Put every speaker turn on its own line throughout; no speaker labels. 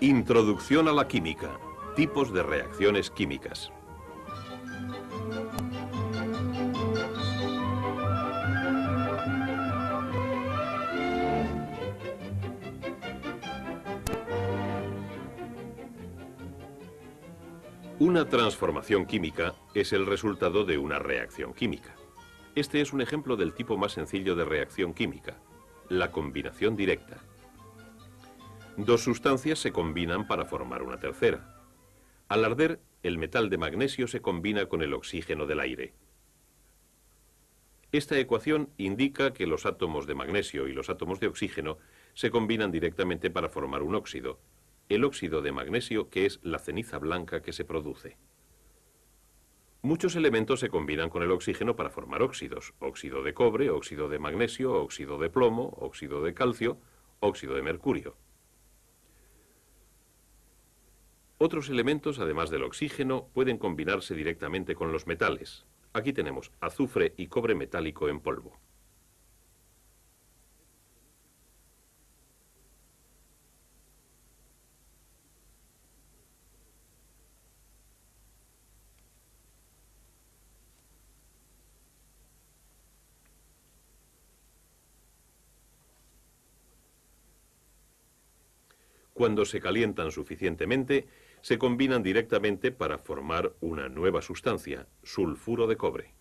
Introducción a la química. Tipos de reacciones químicas. Una transformación química es el resultado de una reacción química. Este es un ejemplo del tipo más sencillo de reacción química, la combinación directa. Dos sustancias se combinan para formar una tercera. Al arder, el metal de magnesio se combina con el oxígeno del aire. Esta ecuación indica que los átomos de magnesio y los átomos de oxígeno se combinan directamente para formar un óxido, el óxido de magnesio, que es la ceniza blanca que se produce. Muchos elementos se combinan con el oxígeno para formar óxidos: óxido de cobre, óxido de magnesio, óxido de plomo, óxido de calcio, óxido de mercurio. Otros elementos, además del oxígeno, pueden combinarse directamente con los metales. Aquí tenemos azufre y cobre metálico en polvo. Cuando se calientan suficientemente, se combinan directamente para formar una nueva sustancia, sulfuro de cobre.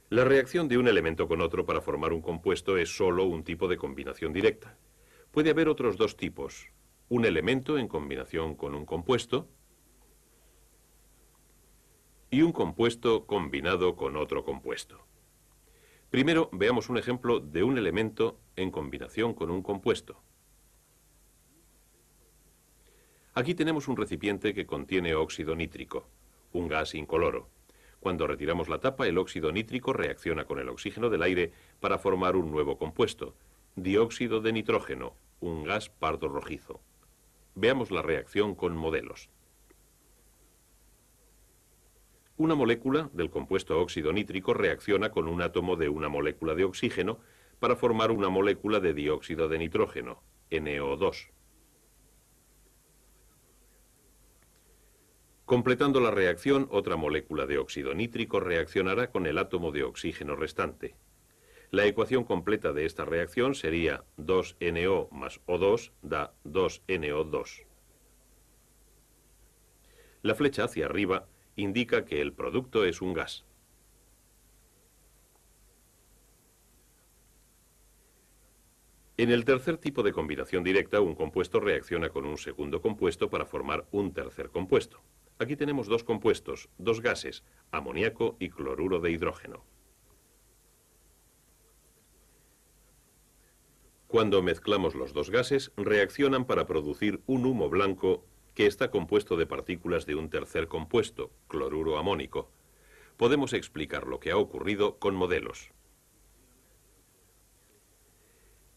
La reacción de un elemento con otro para formar un compuesto es solo un tipo de combinación directa. Puede haber otros dos tipos: un elemento en combinación con un compuesto y un compuesto combinado con otro compuesto. Primero, veamos un ejemplo de un elemento en combinación con un compuesto. Aquí tenemos un recipiente que contiene óxido nítrico, un gas incoloro. Cuando retiramos la tapa, el óxido nítrico reacciona con el oxígeno del aire para formar un nuevo compuesto, dióxido de nitrógeno, un gas pardo rojizo. Veamos la reacción con modelos. Una molécula del compuesto óxido nítrico reacciona con un átomo de una molécula de oxígeno para formar una molécula de dióxido de nitrógeno, NO2. Completando la reacción, otra molécula de óxido nítrico reaccionará con el átomo de oxígeno restante. La ecuación completa de esta reacción sería 2NO más O2 da 2NO2. La flecha hacia arriba indica que el producto es un gas. En el tercer tipo de combinación directa, un compuesto reacciona con un segundo compuesto para formar un tercer compuesto. Aquí tenemos dos compuestos, dos gases, amoníaco y cloruro de hidrógeno. Cuando mezclamos los dos gases, reaccionan para producir un humo blanco que está compuesto de partículas de un tercer compuesto, cloruro amónico. Podemos explicar lo que ha ocurrido con modelos.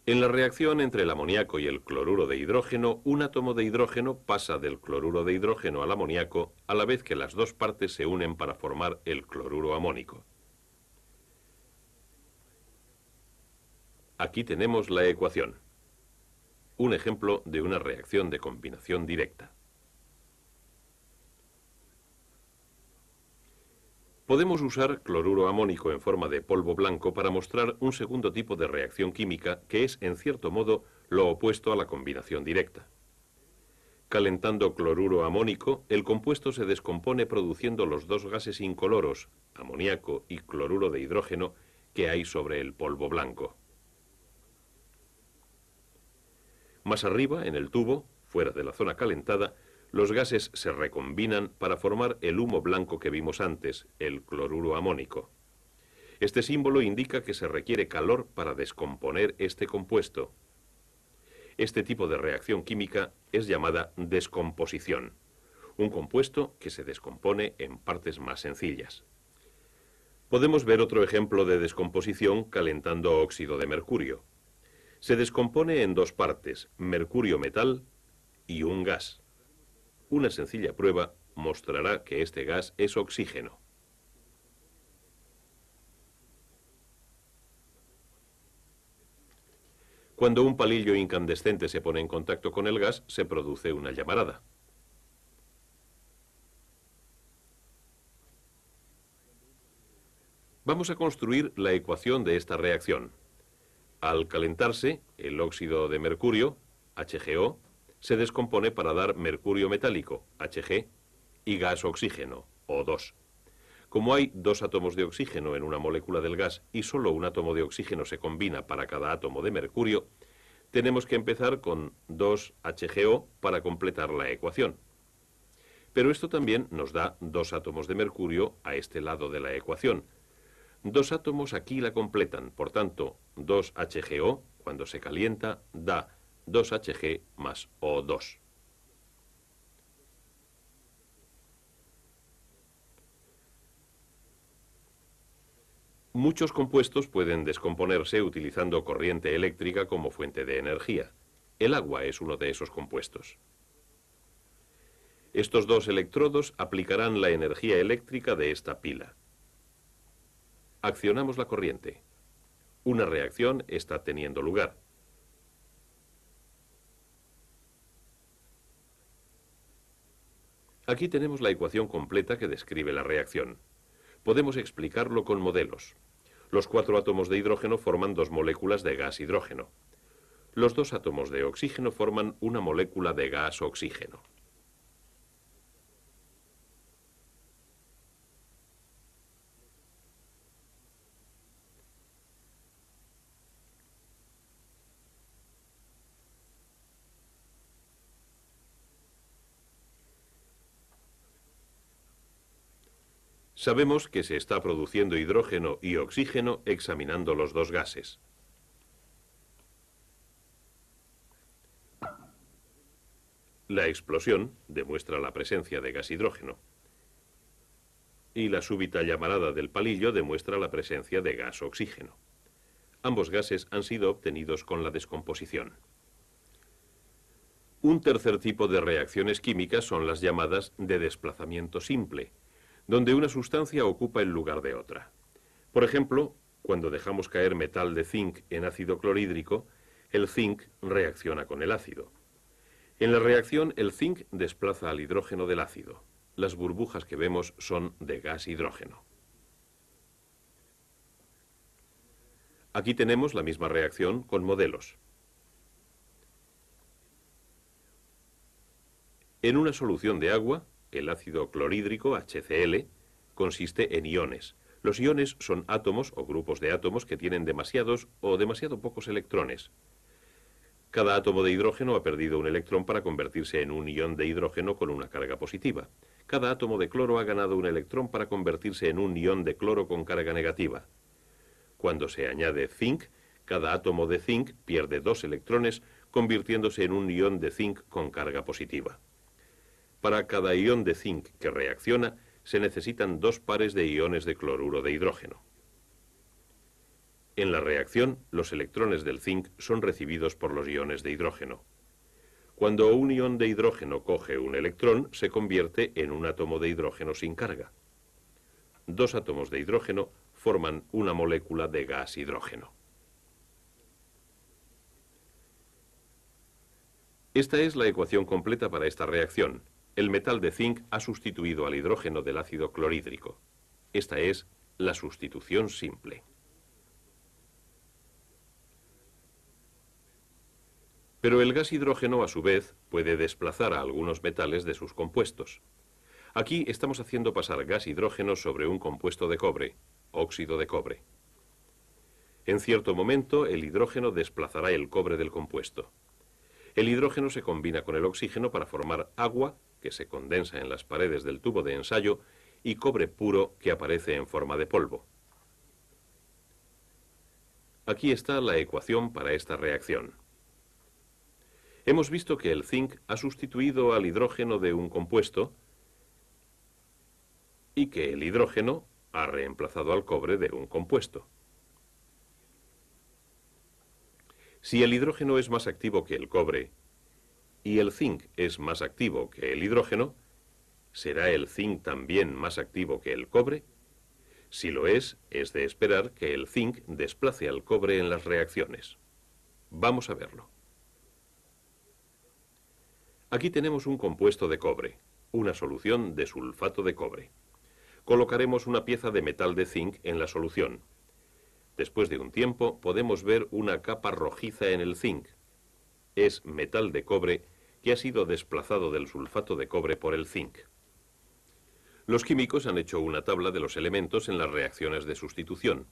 En la reacción entre el amoníaco y el cloruro de hidrógeno, un átomo de hidrógeno pasa del cloruro de hidrógeno al amoníaco a la vez que las dos partes se unen para formar el cloruro amónico. Aquí tenemos la ecuación, un ejemplo de una reacción de combinación directa. Podemos usar cloruro amónico en forma de polvo blanco para mostrar un segundo tipo de reacción química que es, en cierto modo, lo opuesto a la combinación directa. Calentando cloruro amónico, el compuesto se descompone produciendo los dos gases incoloros, amoníaco y cloruro de hidrógeno, que hay sobre el polvo blanco. Más arriba, en el tubo, fuera de la zona calentada, los gases se recombinan para formar el humo blanco que vimos antes, el cloruro amónico. Este símbolo indica que se requiere calor para descomponer este compuesto. Este tipo de reacción química es llamada descomposición, un compuesto que se descompone en partes más sencillas. Podemos ver otro ejemplo de descomposición calentando óxido de mercurio. Se descompone en dos partes, mercurio metal y un gas. Una sencilla prueba mostrará que este gas es oxígeno. Cuando un palillo incandescente se pone en contacto con el gas, se produce una llamarada. Vamos a construir la ecuación de esta reacción. Al calentarse, el óxido de mercurio, HgO, se descompone para dar mercurio metálico, Hg, y gas oxígeno, O2. Como hay dos átomos de oxígeno en una molécula del gas y solo un átomo de oxígeno se combina para cada átomo de mercurio, tenemos que empezar con 2HgO para completar la ecuación. Pero esto también nos da dos átomos de mercurio a este lado de la ecuación. Dos átomos aquí la completan, por tanto, 2HgO, cuando se calienta, da 2Hg más O2. Muchos compuestos pueden descomponerse utilizando corriente eléctrica como fuente de energía. El agua es uno de esos compuestos. Estos dos electrodos aplicarán la energía eléctrica de esta pila. Accionamos la corriente. Una reacción está teniendo lugar. Aquí tenemos la ecuación completa que describe la reacción. Podemos explicarlo con modelos. Los 4 átomos de hidrógeno forman 2 moléculas de gas hidrógeno. Los 2 átomos de oxígeno forman una molécula de gas oxígeno. Sabemos que se está produciendo hidrógeno y oxígeno examinando los dos gases. La explosión demuestra la presencia de gas hidrógeno. Y la súbita llamarada del palillo demuestra la presencia de gas oxígeno. Ambos gases han sido obtenidos con la descomposición. Un tercer tipo de reacciones químicas son las llamadas de desplazamiento simple, donde una sustancia ocupa el lugar de otra. Por ejemplo, cuando dejamos caer metal de zinc en ácido clorhídrico, el zinc reacciona con el ácido. En la reacción, el zinc desplaza al hidrógeno del ácido. Las burbujas que vemos son de gas hidrógeno. Aquí tenemos la misma reacción con modelos. En una solución de agua, el ácido clorhídrico, HCl, consiste en iones. Los iones son átomos o grupos de átomos que tienen demasiados o demasiado pocos electrones. Cada átomo de hidrógeno ha perdido un electrón para convertirse en un ion de hidrógeno con una carga positiva. Cada átomo de cloro ha ganado un electrón para convertirse en un ion de cloro con carga negativa. Cuando se añade zinc, cada átomo de zinc pierde 2 electrones, convirtiéndose en un ion de zinc con carga positiva. Para cada ion de zinc que reacciona, se necesitan 2 pares de iones de cloruro de hidrógeno. En la reacción, los electrones del zinc son recibidos por los iones de hidrógeno. Cuando un ion de hidrógeno coge un electrón, se convierte en un átomo de hidrógeno sin carga. 2 átomos de hidrógeno forman una molécula de gas hidrógeno. Esta es la ecuación completa para esta reacción. El metal de zinc ha sustituido al hidrógeno del ácido clorhídrico. Esta es la sustitución simple. Pero el gas hidrógeno, a su vez, puede desplazar a algunos metales de sus compuestos. Aquí estamos haciendo pasar gas hidrógeno sobre un compuesto de cobre, óxido de cobre. En cierto momento, el hidrógeno desplazará el cobre del compuesto. El hidrógeno se combina con el oxígeno para formar agua, que se condensa en las paredes del tubo de ensayo, y cobre puro que aparece en forma de polvo. Aquí está la ecuación para esta reacción. Hemos visto que el zinc ha sustituido al hidrógeno de un compuesto y que el hidrógeno ha reemplazado al cobre de un compuesto. Si el hidrógeno es más activo que el cobre y el zinc es más activo que el hidrógeno, ¿será el zinc también más activo que el cobre? Si lo es de esperar que el zinc desplace al cobre en las reacciones. Vamos a verlo. Aquí tenemos un compuesto de cobre, una solución de sulfato de cobre. Colocaremos una pieza de metal de zinc en la solución. Después de un tiempo podemos ver una capa rojiza en el zinc. Es metal de cobre que ha sido desplazado del sulfato de cobre por el zinc. Los químicos han hecho una tabla de los elementos en las reacciones de sustitución.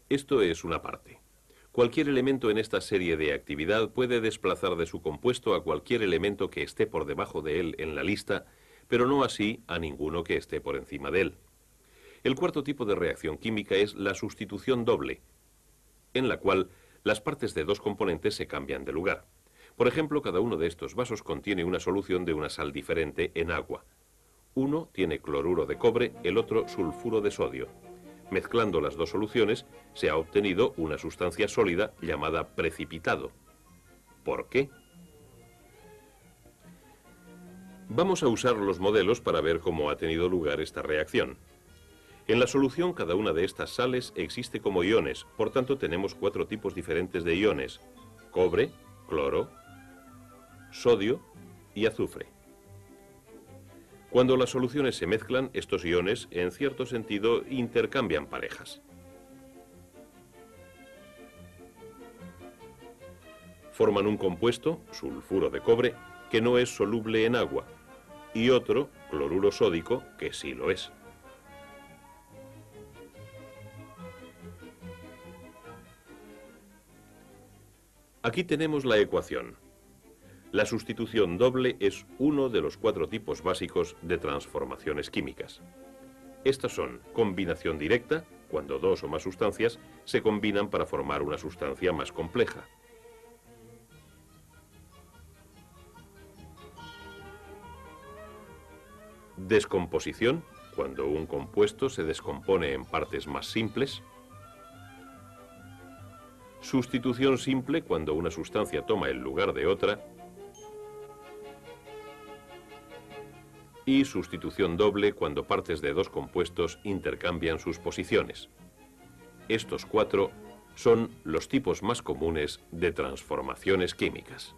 Esto es una parte. Cualquier elemento en esta serie de actividad puede desplazar de su compuesto a cualquier elemento que esté por debajo de él en la lista, pero no así a ninguno que esté por encima de él. El cuarto tipo de reacción química es la sustitución doble, en la cual las partes de dos componentes se cambian de lugar. Por ejemplo, cada uno de estos vasos contiene una solución de una sal diferente en agua. Uno tiene cloruro de cobre, el otro sulfuro de sodio. Mezclando las dos soluciones, se ha obtenido una sustancia sólida llamada precipitado. ¿Por qué? Vamos a usar los modelos para ver cómo ha tenido lugar esta reacción. En la solución, cada una de estas sales existe como iones, por tanto tenemos 4 tipos diferentes de iones: cobre, cloro, sodio y azufre. Cuando las soluciones se mezclan, estos iones, en cierto sentido, intercambian parejas. Forman un compuesto, sulfuro de cobre, que no es soluble en agua, y otro, cloruro sódico, que sí lo es. Aquí tenemos la ecuación. La sustitución doble es uno de los 4 tipos básicos de transformaciones químicas. Estas son combinación directa, cuando dos o más sustancias se combinan para formar una sustancia más compleja. Descomposición, cuando un compuesto se descompone en partes más simples. Sustitución simple, cuando una sustancia toma el lugar de otra. Y sustitución doble, cuando partes de dos compuestos intercambian sus posiciones. Estos 4 son los tipos más comunes de transformaciones químicas.